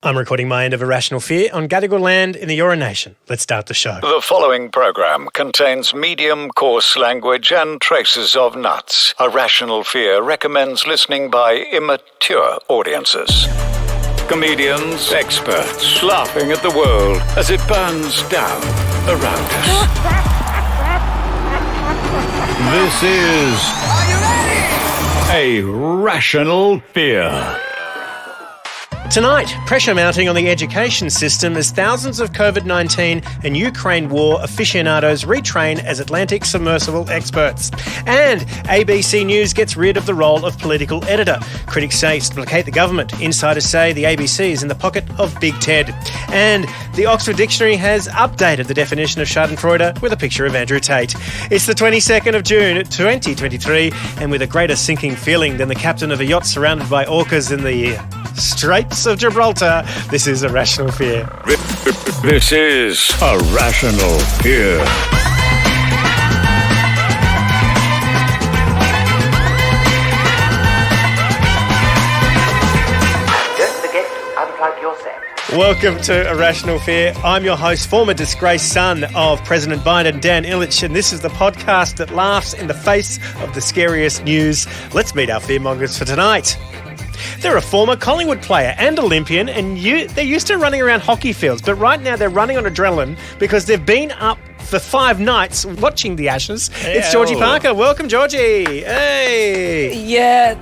I'm recording my end of Irrational Fear on Gadigal land in the Eora Nation. Let's start the show. The following program contains medium coarse language and traces of nuts. Irrational Fear recommends listening by immature audiences. Comedians, experts, laughing at the world as it burns down around us. This is Irrational Fear. Tonight, pressure mounting on the education system as thousands of COVID-19 and Ukraine war aficionados retrain as Atlantic submersible experts. And ABC News gets rid of the role of political editor. Critics say to placate the government. Insiders say the ABC is in the pocket of Big Ted. And the Oxford Dictionary has updated the definition of Schadenfreude with a picture of Andrew Tate. It's the 22nd of June 2023, and with a greater sinking feeling than the captain of a yacht surrounded by orcas in the Straits of Gibraltar, this is Irrational Fear. This is Irrational Fear. Don't forget to unplug your set. Welcome to Irrational Fear. I'm your host, former disgraced son of President Biden, Dan Ilic, and this is the podcast that laughs in the face of the scariest news. Let's meet our fearmongers for tonight. They're a former Collingwood player and Olympian, and they're used to running around hockey fields, but right now they're running on adrenaline because they've been up for 5 nights watching the Ashes. It's Georgie Parker. Welcome, Georgie. Hey. Yeah,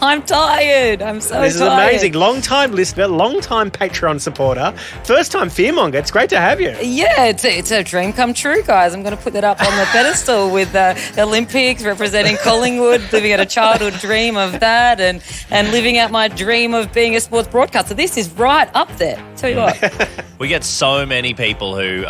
I'm tired. I'm so tired. This is amazing. Long-time listener, long-time Patreon supporter, first-time fearmonger. It's great to have you. Yeah, it's a dream come true, guys. I'm going to put that up on the pedestal with the Olympics representing Collingwood, living out a childhood dream of that and living out my dream of being a sports broadcaster. This is right up there. Tell you what. We get so many people who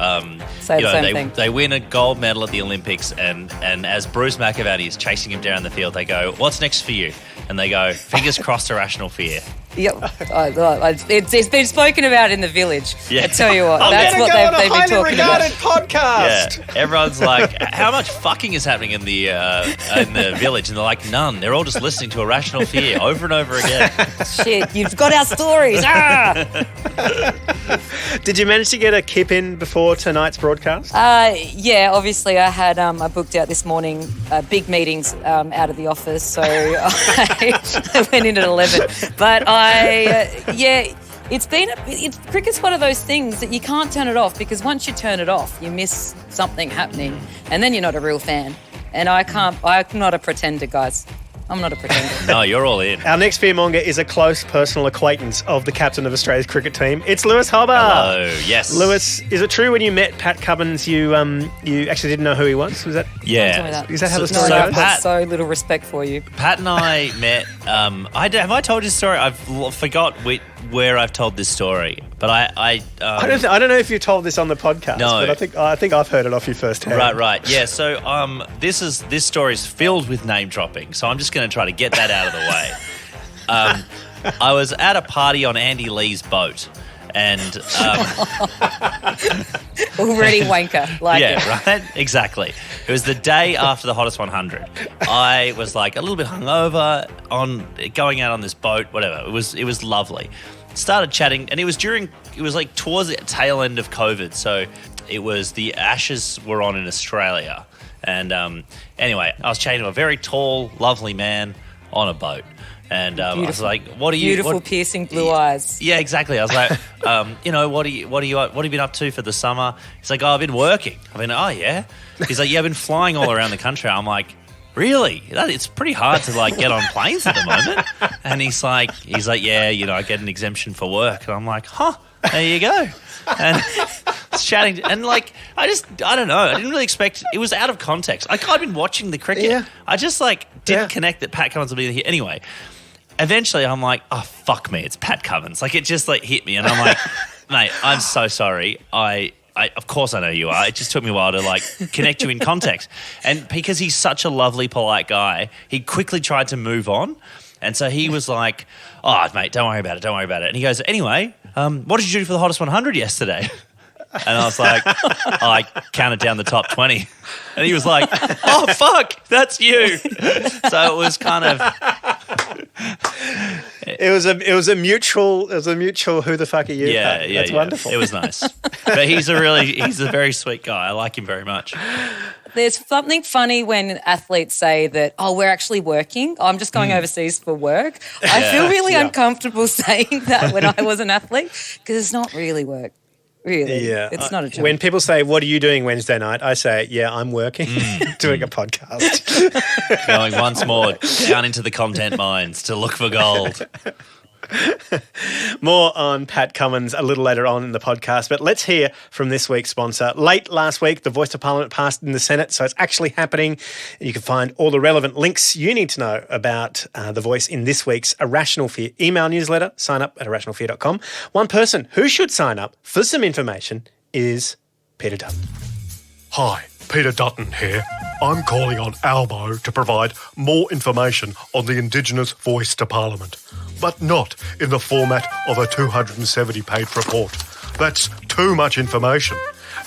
Say the same thing. They win a gold medal at the Olympics, and as Bruce McAvaney is chasing him down the field, they go, "What's next for you?" And they go, "Fingers crossed, Irrational Fear." Yep. It's been spoken about in the village. Yeah. I tell you what, that's what they've been talking about. Podcast. Yeah. Everyone's like, "How much fucking is happening in the village?" And they're like, "None. They're all just listening to Irrational Fear over and over again." Shit, you've got our stories. Did you manage to get a kip in before tonight's broadcast? Yeah, obviously I had I booked out this morning big meetings out of the office, so I went in at 11. But cricket's one of those things that you can't turn it off, because once you turn it off, you miss something happening, and then you're not a real fan. And I'm not a pretender, guys. I'm not a pretender. No, you're all in. Our next fearmonger is a close personal acquaintance of the captain of Australia's cricket team. It's Lewis Hobba. Hello, yes. Lewis, is it true when you met Pat Cummins, you actually didn't know who he was? Was that? Yeah. Tell me that. Is that how the story No, goes? I've got so little respect for you. Pat and I met. Have I told this story? I've forgot where I've told this story, but I don't know if you told this on the podcast. No. But I think I've heard it off you firsthand. Right. Yeah. So this story is filled with name dropping. So I'm just going to try to get that out of the way. I was at a party on Andy Lee's boat, and Already wanker. Like it. yeah, right. Exactly. It was the day after the Hottest 100. I was like a little bit hungover on going out on this boat. Whatever. It was lovely. Started chatting, and it was like towards the tail end of COVID. So it was the Ashes were on in Australia. And anyway, I was chatting to a very tall, lovely man on a boat. And I was like, "What are you?" Beautiful, piercing blue eyes. Yeah, exactly. I was like, what have you been up to for the summer? He's like, "Oh, I've been working." I've been, "Oh yeah." He's like, "Yeah, I've been flying all around the country." I'm like, "Really? It's pretty hard to like get on planes at the moment." And he's like, "Yeah, I get an exemption for work." And I'm like, "Huh? There you go." And chatting, and like, I don't know. I didn't really expect. It was out of context. I'd been watching the cricket. Yeah. I just didn't connect that Pat Cummins would be here. Anyway, eventually I'm like, "Oh fuck me, it's Pat Cummins." Like it just hit me, and I'm like, "Mate, I'm so sorry. I of course I know you are. It just took me a while to connect you in context." And because he's such a lovely, polite guy, he quickly tried to move on. And so he was like, "Oh, mate, don't worry about it. And he goes, "Anyway, what did you do for the Hottest 100 yesterday?" And I was like, I counted down the top 20. And he was like, "Oh, fuck, that's you." So it was kind of It was a mutual who the fuck are you? Yeah, Pat? That's wonderful. It was nice. But he's a very sweet guy. I like him very much. There's something funny when athletes say that, oh, we're actually working. Oh, I'm just going overseas for work. I feel really uncomfortable saying that when I was an athlete because it's not really work. Really? Yeah. It's not a job. When people say, what are you doing Wednesday night? I say, yeah, I'm working, doing a podcast. Going once more down into the content mines to look for gold. More on Pat Cummins a little later on in the podcast, but let's hear from this week's sponsor. Late last week, the Voice of Parliament passed in the Senate, so it's actually happening. You can find all the relevant links you need to know about The Voice in this week's Irrational Fear email newsletter. Sign up at irrationalfear.com. One person who should sign up for some information is Peter Dutton. Hi, Peter Dutton here. I'm calling on Albo to provide more information on the Indigenous Voice to Parliament, but not in the format of a 270-page report. That's too much information.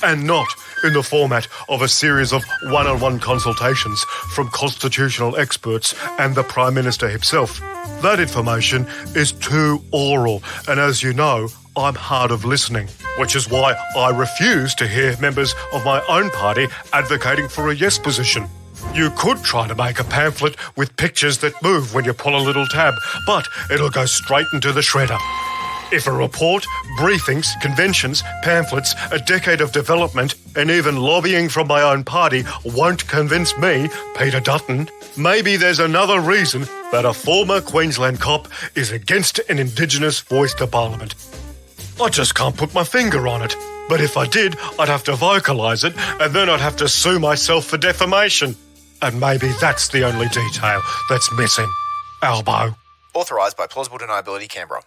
And not in the format of a series of one-on-one consultations from constitutional experts and the Prime Minister himself. That information is too oral, and as you know, I'm hard of listening, which is why I refuse to hear members of my own party advocating for a yes position. You could try to make a pamphlet with pictures that move when you pull a little tab, but it'll go straight into the shredder. If a report, briefings, conventions, pamphlets, a decade of development, and even lobbying from my own party won't convince me, Peter Dutton, maybe there's another reason that a former Queensland cop is against an Indigenous voice to Parliament. I just can't put my finger on it. But if I did, I'd have to vocalise it, and then I'd have to sue myself for defamation. And maybe that's the only detail that's missing. Albo. Authorised by Plausible Deniability, Canberra.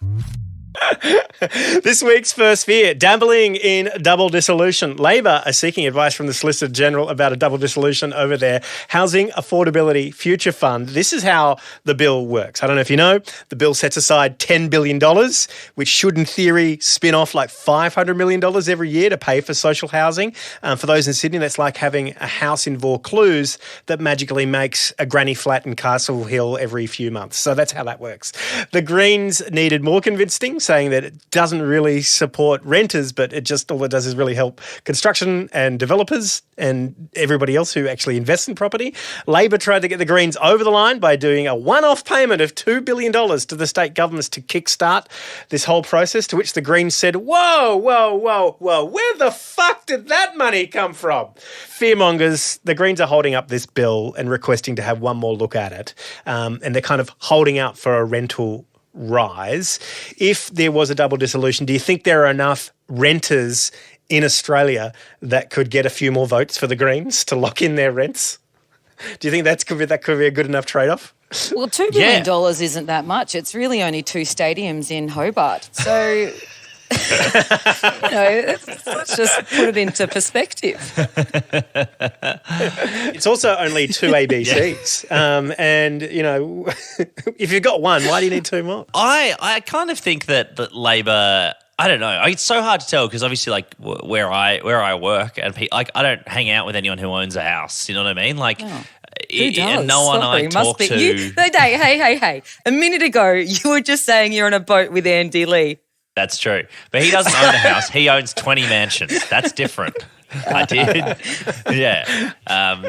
This week's first fear, dabbling in double dissolution. Labor are seeking advice from the Solicitor General about a double dissolution over their Housing Affordability Future Fund. This is how the bill works. I don't know if you know, the bill sets aside $10 billion, which should in theory spin off like $500 million every year to pay for social housing. For those in Sydney, that's like having a house in Vaucluse that magically makes a granny flat in Castle Hill every few months. So that's how that works. The Greens needed more convincing, saying that it doesn't really support renters, but all it does is really help construction and developers and everybody else who actually invests in property. Labor tried to get the Greens over the line by doing a one-off payment of $2 billion to the state governments to kickstart this whole process, to which the Greens said, whoa, where the fuck did that money come from? Fearmongers, the Greens are holding up this bill and requesting to have one more look at it, and they're kind of holding out for a rental rise. If there was a double dissolution, do you think there are enough renters in Australia that could get a few more votes for the Greens to lock in their rents? Do you think that could be a good enough trade-off? Well, $2 billion isn't that much. It's really only 2 stadiums in Hobart. So, let's just put it into perspective. It's also only 2 ABCs. And, if you've got one, why do you need 2 more? I kind of think that Labor, I don't know. It's so hard to tell because obviously, like where I work, and I don't hang out with anyone who owns a house. You know what I mean? Like, Who does? and no one I talk to. Hey! A minute ago, you were just saying you're on a boat with Andy Lee. That's true, but he doesn't own a house. He owns 20 mansions. That's different. I did. Yeah.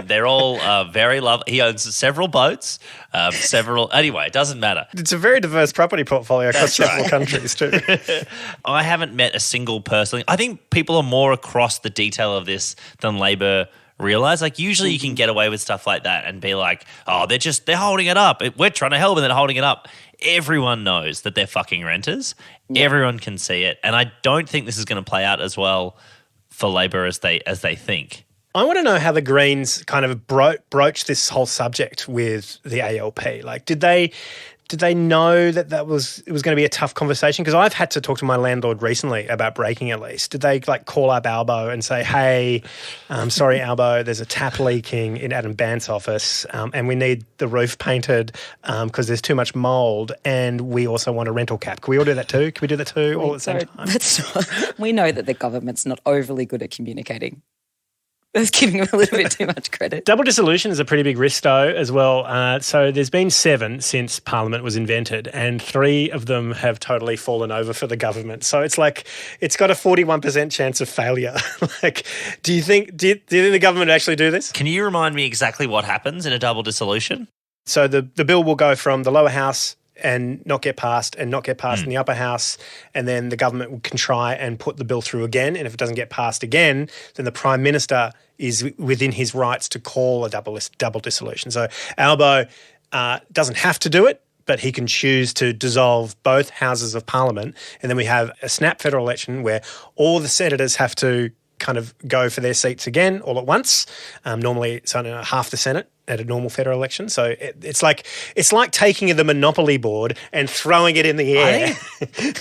They're all very lovely. He owns several boats, Anyway, it doesn't matter. It's a very diverse property portfolio across several countries too. I haven't met a single person. I think people are more across the detail of this than Labor realise. Like, usually you can get away with stuff like that and be like, oh, they're holding it up. We're trying to help and they're holding it up. Everyone knows that they're fucking renters. Yeah. Everyone can see it. And I don't think this is going to play out as well for Labor as they think. I want to know how the Greens kind of broached this whole subject with the ALP. Like, did they know that it was going to be a tough conversation? Because I've had to talk to my landlord recently about breaking a lease. Did they call up Albo and say, hey, sorry, Albo, there's a tap leaking in Adam Bant's office and we need the roof painted because there's too much mould and we also want a rental cap. Can we all do that too? Can we do that too all at the same time? We know that the government's not overly good at communicating. I was giving him a little bit too much credit. Double dissolution is a pretty big risk, though, as well. So there's been 7 since Parliament was invented, and 3 of them have totally fallen over for the government. So it's like it's got a 41% chance of failure. Do you think the government would actually do this? Can you remind me exactly what happens in a double dissolution? So the bill will go from the lower house and not get passed in the upper house, and then the government can try and put the bill through again, and if it doesn't get passed again, then the Prime Minister is within his rights to call a double dissolution. So Albo doesn't have to do it, but he can choose to dissolve both houses of Parliament, and then we have a snap federal election where all the senators have to kind of go for their seats again all at once. Normally it's only half the Senate at a normal federal election. So it's like taking the Monopoly board and throwing it in the air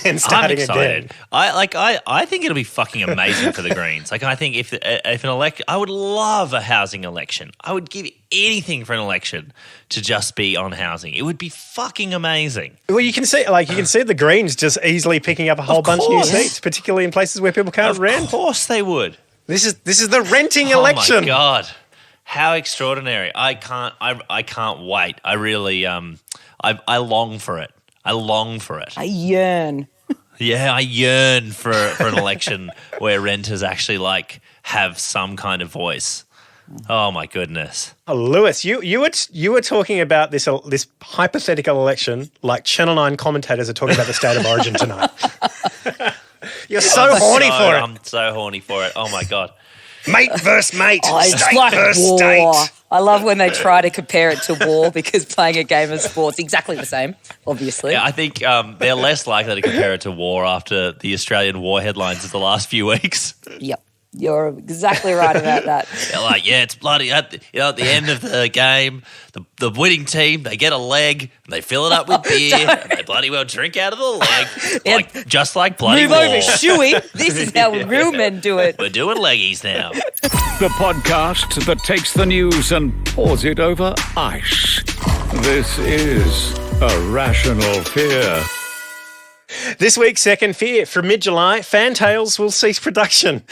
and starting again. I think it'll be fucking amazing for the Greens. I think if an election, I would love a housing election. I would give anything for an election to just be on housing. It would be fucking amazing. Well, you can see the Greens just easily picking up a whole bunch of new seats, particularly in places where people can't rent. Of course they would. This is the renting election. Oh my God. How extraordinary. I can't wait. I really I long for it. I yearn. Yeah, I yearn for an election where renters actually have some kind of voice. Oh my goodness. Oh, Lewis, you were talking about this hypothetical election like Channel 9 commentators are talking about the state of origin tonight. You're so horny for it. I'm so horny for it. Oh my God. Mate versus mate, it's state like versus war. state. I love when they try to compare it to war because playing a game of sport's exactly the same, obviously. Yeah, I think they're less likely to compare it to war after the Australian war headlines of the last few weeks. Yep. You're exactly right about that. They're like, it's bloody. At the end of the game, the winning team, they get a leg and they fill it up with beer and they bloody well drink out of the leg, just like bloody Move war. over, Shuey. This is how real men do it. We're doing leggies now. The podcast that takes the news and pours it over ice. This is A Rational Fear. This week's second fear. From mid-July, Fantales will cease production.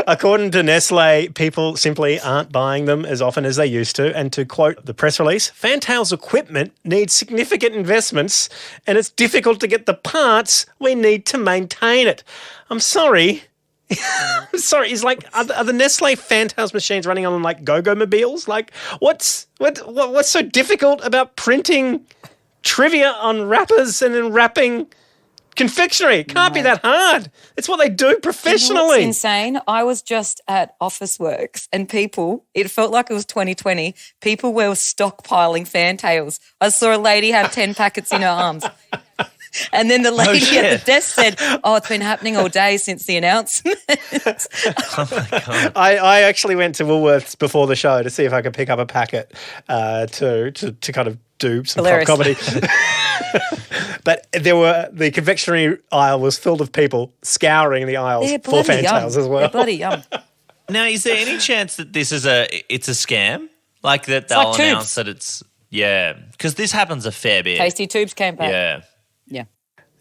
According to Nestle, people simply aren't buying them as often as they used to. And to quote the press release, Fantales equipment needs significant investments and it's difficult to get the parts we need to maintain it. I'm sorry. I'm sorry. Is are the Nestle Fantales machines running on Go-Go mobiles? What's so difficult about printing trivia on wrappers and then wrapping confectionery? It can't be that hard. It's what they do professionally. It's insane. I was just at Officeworks and it felt like it was 2020. People were stockpiling Fantales. I saw a lady have 10 packets in her arms. And then the lady at the desk said, it's been happening all day since the announcement. Oh, my God. I actually went to Woolworths before the show to see if I could pick up a packet to kind of do some pop comedy. But the confectionery aisle was filled with people scouring the aisles for Fantales as well. They're bloody yum. Now, is there any chance that this is a scam? That they'll announce that it's because this happens a fair bit. Tasty Tubes came back. Yeah.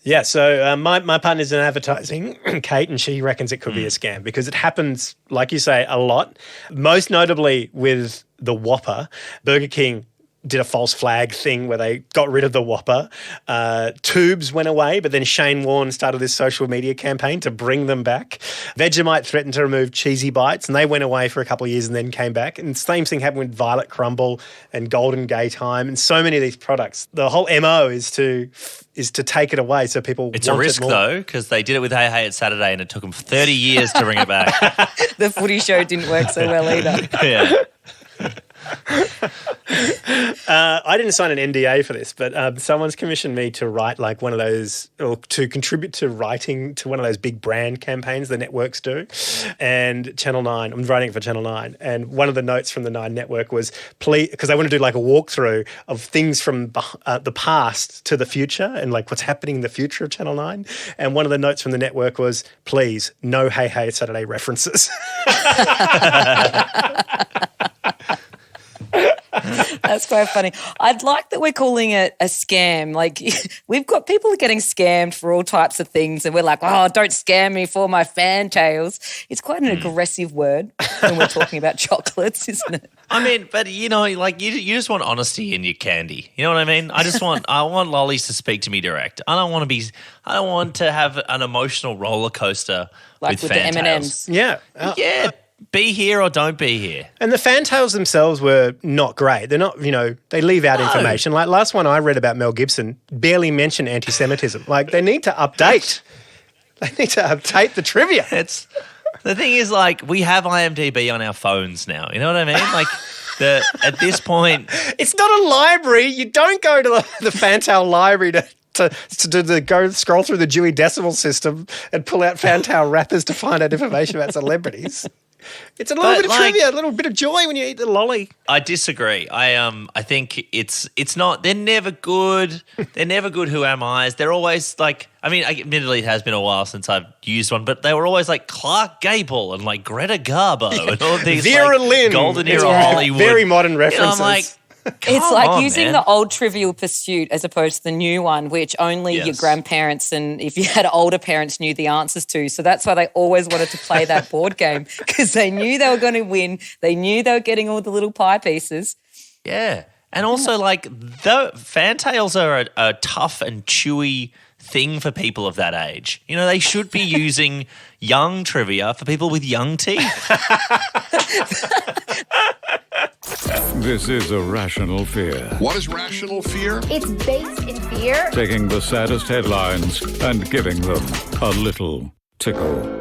Yeah, so my partner's in advertising, Kate, and she reckons it could be a scam because it happens, like you say, a lot. Most notably with the Whopper. Burger King did a false flag thing where they got rid of the Whopper. Tubes went away, but then Shane Warne started this social media campaign to bring them back. Vegemite threatened to remove Cheesy Bites, and they went away for a couple of years and then came back. And the same thing happened with Violet Crumble and Golden Gaytime and so many of these products. The whole MO is to take it away so people It's want a risk, it more. though, because they did it with Hey Hey It's Saturday and it took them 30 years to bring it back. The footy show didn't work so well either. Yeah. I didn't sign an NDA for this, but someone's commissioned me to write one of those, or to contribute to writing to one of those big brand campaigns the networks do. And Channel 9, I'm writing it for Channel 9, and one of the notes from the 9 network was, please, because they want to do a walkthrough of things from the past to the future and what's happening in the future of Channel 9. And one of the notes from the network was, please, no Hey Hey It's Saturday references. That's That's quite funny. I'd like that we're calling it a scam. Like, we've got people getting scammed for all types of things, and we're like, oh, don't scam me for my Fantales. It's quite an aggressive word when we're talking about chocolates, isn't it? I mean, but you just want honesty in your candy. You know what I mean? I want lollies to speak to me direct. I don't want to have an emotional roller coaster Like with the Fantales. M&Ms. Yeah. Yeah, be here or don't be here. And the Fantales themselves were not great. They're not, they leave out information. Like last one I read about Mel Gibson barely mentioned anti-Semitism. Like they need to update. They need to update the trivia. The thing is, like, we have IMDb on our phones now. You know what I mean? Like, at this point, It's not a library. You don't go to the Fantale library to go scroll through the Dewey Decimal System and pull out Fantale wrappers to find out information about celebrities. It's a little bit of trivia, a little bit of joy when you eat the lolly. I disagree. I think it's not. They're never good. They're never good. Who am I's? They're always like. I mean, admittedly, it has been a while since I've used one, but they were always like Clark Gable and like Greta Garbo and all these Vera Lynn, golden era Yeah. Hollywood. Very modern references. You know, I'm like, It's like on, using man. the old Trivial Pursuit as opposed to the new one, which only your Yes. grandparents and if you had older parents knew the answers to. So that's why they always wanted to play that board game because they knew they were going to win. They knew they were getting all the little pie pieces. Yeah. And also, like, the Fantales are a tough and chewy thing for people of that age. You know, they should be using young trivia for people with young teeth. This is a rational fear. What is rational fear? It's based in fear. Taking the saddest headlines and giving them a little tickle.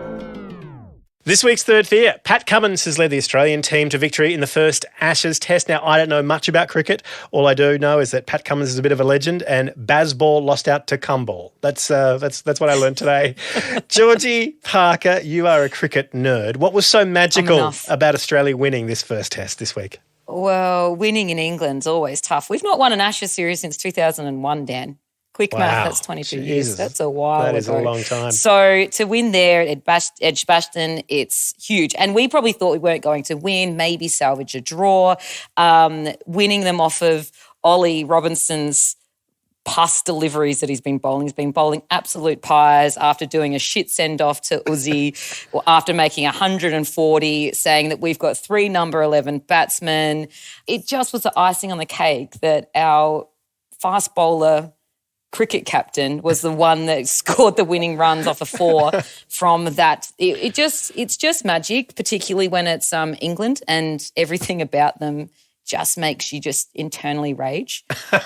This week's third fear, Pat Cummins has led the Australian team to victory in the first Ashes Test. Now, I don't know much about cricket. All I do know is that Pat Cummins is a bit of a legend and Bazball lost out to Cumball. That's what I learned today. Georgie Parker, you are a cricket nerd. What was so magical about Australia winning this first Test this week? Well, winning in England's always tough. We've not won an Ashes series since 2001, Dan. Quick math, that's 22 years. That's a while ago. That is a long time. So to win there at Edgbaston, it's huge. And we probably thought we weren't going to win, maybe salvage a draw. Winning them off of Ollie Robinson's pus deliveries that he's been bowling. He's been bowling absolute pies after doing a shit send-off to Uzi, or after making 140, saying that we've got 3 number 11 batsmen. It just was the icing on the cake that our fast bowler cricket captain was the one that scored the winning runs off a 4 from that. It's just magic, particularly when it's England and everything about them just makes you just internally rage. So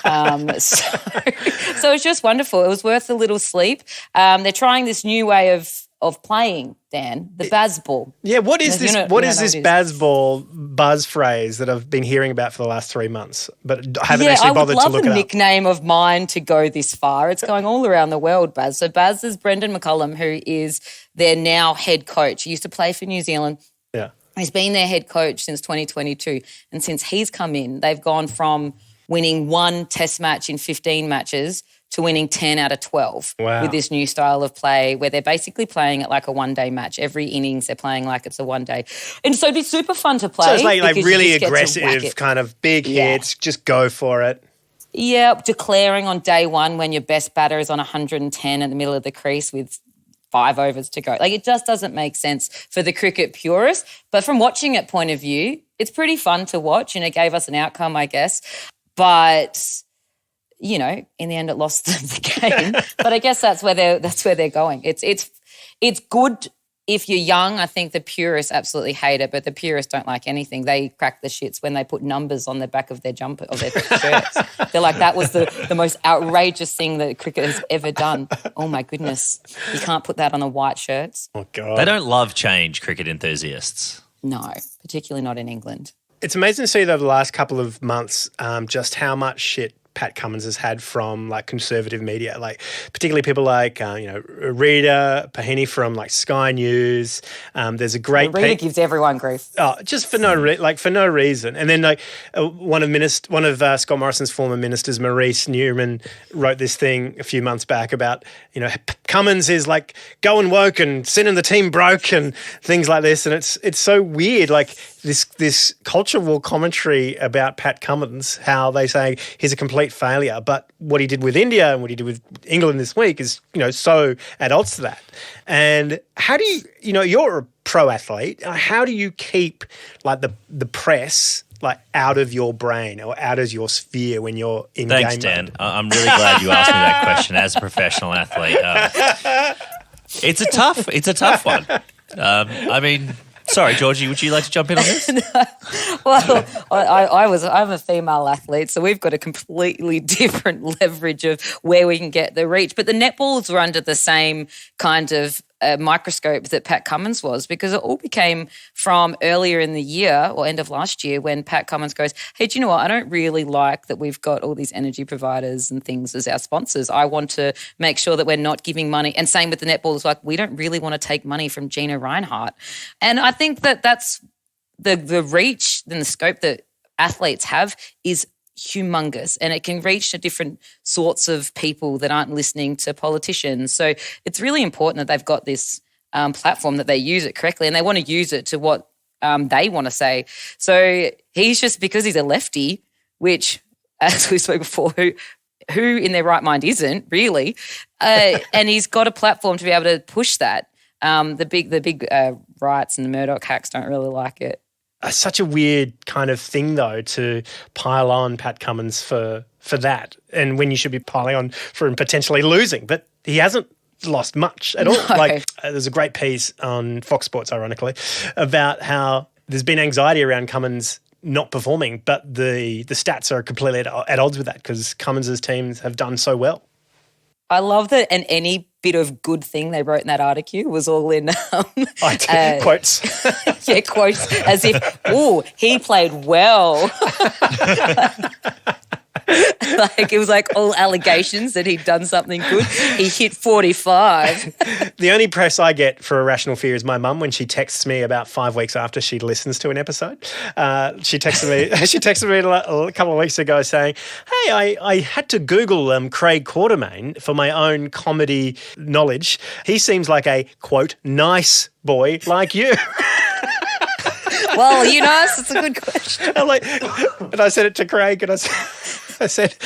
it's just wonderful. It was worth a little sleep. They're trying this new way of playing, Dan, the Bazball. Yeah, what is this Bazball buzz phrase that I've been hearing about for the last 3 months, but haven't actually bothered to look it up? I would love a nickname of mine to go this far. It's going all around the world, Baz. So Baz is Brendan McCullum, who is their now head coach. He used to play for New Zealand. Yeah. He's been their head coach since 2022. And since he's come in, they've gone from winning 1 test match in 15 matches to winning 10 out of 12 with this new style of play where they're basically playing it like a one-day match. Every innings they're playing like it's a one-day. And so it'd be super fun to play. So it's like really aggressive, kind of big hits, just go for it. Yeah, declaring on day one when your best batter is on 110 in the middle of the crease with 5 overs to go. Like, it just doesn't make sense for the cricket purist. But from watching it point of view, it's pretty fun to watch and it gave us an outcome, I guess. But, you know, in the end it lost them the game. But I guess that's where they're going. It's good if you're young. I think the purists absolutely hate it, but the purists don't like anything. They crack the shits when they put numbers on the back of their jumper, of their shirts. They're like, that was the most outrageous thing that cricket has ever done. Oh, my goodness. You can't put that on the white shirts. Oh, God. They don't love change, cricket enthusiasts. No, particularly not in England. It's amazing to see over the last couple of months just how much shit Pat Cummins has had from like conservative media, like particularly people like Rita Pahini from like Sky News. There's a great Rita gives everyone grief. Oh, just for no reason. And then like one of Scott Morrison's former ministers, Maurice Newman, wrote this thing a few months back about Cummins is like going woke and sin and the team broke and things like this. And it's so weird, like this culture war commentary about Pat Cummins, how they say he's a complete failure. But what he did with India and what he did with England this week is, so at odds to that. And how do you, you're a pro athlete. How do you keep like the press like out of your brain or out of your sphere when you're in game mode? Thanks, Dan. I'm really glad you asked me that question as a professional athlete. It's a tough one. Sorry, Georgie, would you like to jump in on this? Well, I'm a female athlete, so we've got a completely different leverage of where we can get the reach. But the netballs were under the same kind of microscope that Pat Cummins was, because it all became from earlier in the year or end of last year when Pat Cummins goes, hey, do you know what? I don't really like that we've got all these energy providers and things as our sponsors. I want to make sure that we're not giving money. And same with the netball, it's like, we don't really want to take money from Gina Reinhart. And I think that that's the reach and the scope that athletes have is humongous, and it can reach to different sorts of people that aren't listening to politicians. So it's really important that they've got this platform, that they use it correctly, and they want to use it to what they want to say. So he's just, because he's a lefty, which, as we spoke before, who in their right mind isn't really, and he's got a platform to be able to push that. The big rights and the Murdoch hacks don't really like it. Such a weird kind of thing, though, to pile on Pat Cummins for that, and when you should be piling on for him potentially losing. But he hasn't lost much at all. No. Like there's a great piece on Fox Sports, ironically, about how there's been anxiety around Cummins not performing, but the stats are completely at odds with that because Cummins' teams have done so well. I love that, and any bit of good thing they wrote in that article was all in quotes. Yeah, quotes, as if, he played well. Like it was like all allegations that he'd done something good. He hit 45. The only press I get for Irrational Fear is my mum when she texts me about 5 weeks after she listens to an episode. She texted me a couple of weeks ago saying, hey, I had to Google Craig Quartermain for my own comedy knowledge. He seems like a, quote, nice boy like you. Well, it's a good question. And I said it to Craig, and I said,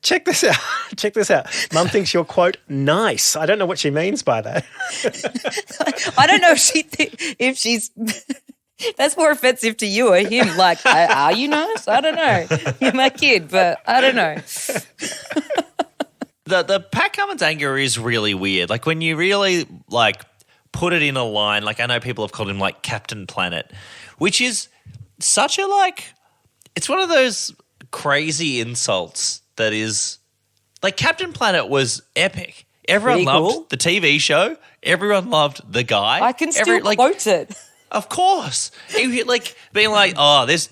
check this out. Mum thinks you're, quote, nice. I don't know what she means by that. I don't know if she's. That's more offensive to you or him. Like, are you nice? I don't know. You're my kid, but I don't know. The Pat Cummins anger is really weird. Like when you really put it in a line, like I know people have called him like Captain Planet, which is such a it's one of those crazy insults that is like Captain Planet was epic. Everyone loved the TV show. Everyone loved the guy. I can still quote it. Of course. He being like, oh, this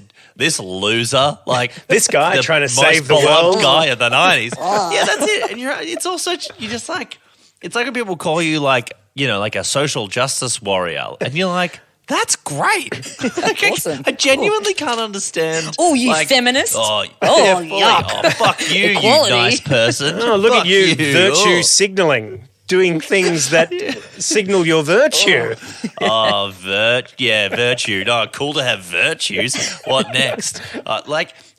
loser, like this guy trying to save the world world guy of the 90s. Yeah, that's it. And it's also, you just it's like when people call you like a social justice warrior, and you're like, that's great. Awesome. I genuinely can't understand. Oh, you feminist. Yuck. Oh, fuck you, Equality. You nice person. Oh, look fuck at you, virtue signalling. Doing things that signal your virtue. Virtue. No, cool to have virtues. What next?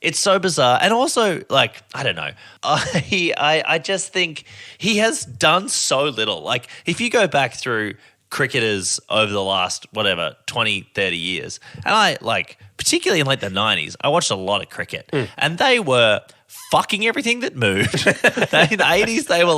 It's so bizarre. And also, I don't know. I just think he has done so little. Like, if you go back through cricketers over the last, 20, 30 years, and I, particularly in, the 90s, I watched a lot of cricket. And they were fucking everything that moved. In the 80s, they were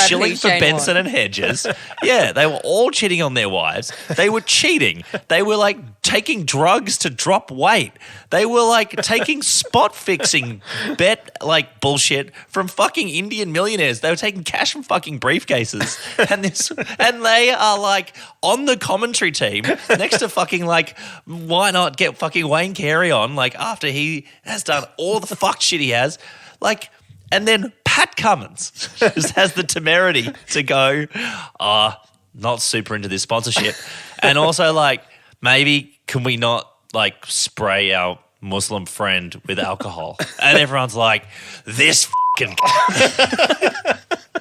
shilling for Benson and Hedges. Yeah, they were all cheating on their wives. They were cheating. They were taking drugs to drop weight. They were taking spot fixing bullshit from fucking Indian millionaires. They were taking cash from fucking briefcases. And they are on the commentary team next to fucking why not get fucking Wayne Carey on after he has done all the fuck shit he has. And then Pat Cummins just has the temerity to go, not super into this sponsorship. And also maybe can we not spray our Muslim friend with alcohol? And everyone's like, this fucking.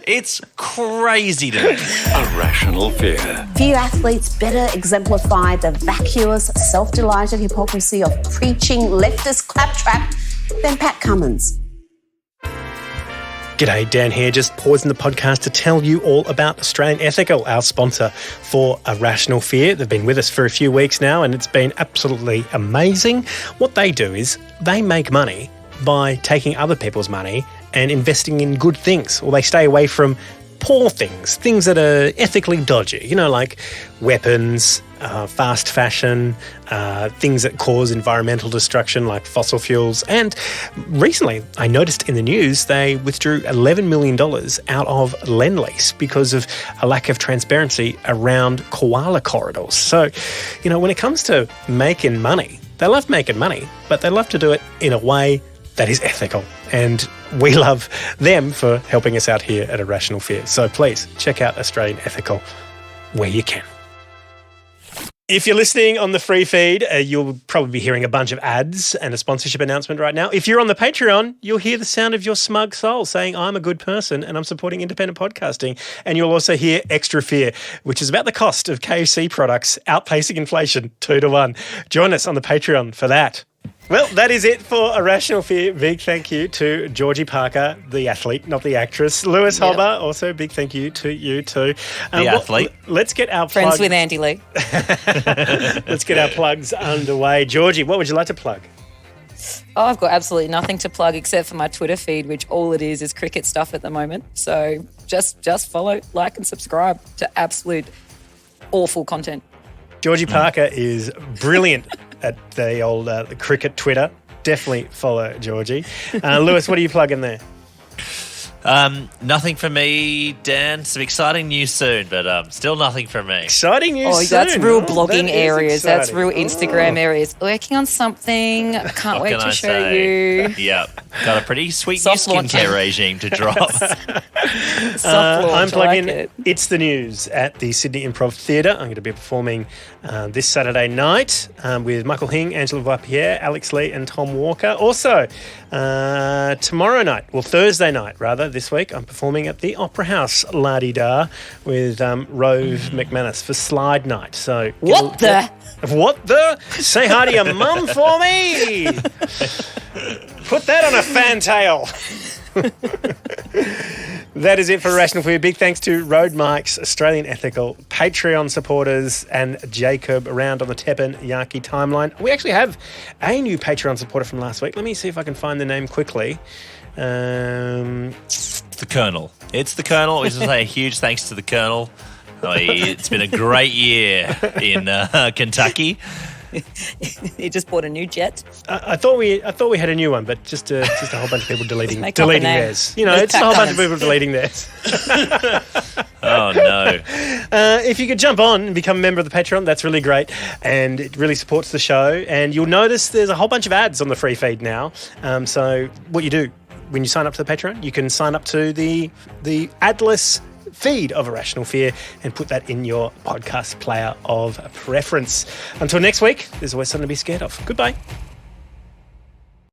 It's crazy to me. Irrational fear. Few athletes better exemplify the vacuous, self-delighted hypocrisy of preaching leftist claptrap than Pat Cummins. G'day, Dan here, just pausing the podcast to tell you all about Australian Ethical, our sponsor for Irrational Fear. They've been with us for a few weeks now and it's been absolutely amazing. What they do is they make money by taking other people's money and investing in good things, or they stay away from poor things, things that are ethically dodgy, like weapons, fast fashion, things that cause environmental destruction like fossil fuels. And recently, I noticed in the news they withdrew $11 million out of Lend-Lease because of a lack of transparency around koala corridors. So, when it comes to making money, they love making money, but they love to do it in a way that is ethical. And we love them for helping us out here at Irrational Fear. So please check out Australian Ethical where you can. If you're listening on the free feed, you'll probably be hearing a bunch of ads and a sponsorship announcement right now. If you're on the Patreon, you'll hear the sound of your smug soul saying, I'm a good person and I'm supporting independent podcasting. And you'll also hear Extra Fear, which is about the cost of KFC products outpacing inflation 2-1. Join us on the Patreon for that. Well, that is it for Irrational Fear. Big thank you to Georgie Parker, the athlete, not the actress. Lewis Hobba, also big thank you to you too. The athlete. Let's get our Friends plugs. with Andy Lee. Let's get our plugs underway. Georgie, what would you like to plug? Oh, I've got absolutely nothing to plug except for my Twitter feed, which all it is cricket stuff at the moment. So just follow, like and subscribe to absolute awful content. Georgie Parker is brilliant at the old the cricket Twitter. Definitely follow Georgie. Lewis, what are you plugging there? Nothing for me, Dan. Some exciting news soon, but still nothing for me. Exciting news soon. That's real blogging that areas. That's exciting. real Instagram areas. Working on something. Can't wait to show you. Yeah. Got a pretty sweet Soft new launch. skincare regime to drop. Soft launch, I'm plugging I like it. It's the News at the Sydney Improv Theatre. I'm going to be performing this Saturday night with Michael Hing, Angela Vipierre, Alex Lee and Tom Walker. Also, Thursday night rather, this week, I'm performing at the Opera House La-di-da with Rove McManus for Slide Night. So What the? Say hi to your mum for me. Put that on a fantail. That is it for Irrational Fear. Big thanks to Road Mike's, Australian Ethical, Patreon supporters, and Jacob around on the Teppanyaki timeline. We actually have a new Patreon supporter from last week. Let me see if I can find the name quickly. The Colonel. It's the Colonel. We just say a huge thanks to the Colonel. It's been a great year in Kentucky. He just bought a new jet. I thought we had a new one, but just a whole bunch of people deleting Make up a name. theirs. It's a whole bunch of people deleting theirs. Oh no! If you could jump on and become a member of the Patreon, that's really great, and it really supports the show. And you'll notice there's a whole bunch of ads on the free feed now. So what you do when you sign up to the Patreon, you can sign up to the adless feed of Irrational Fear and put that in your podcast player of preference. Until next week, there's always something to be scared of. Goodbye.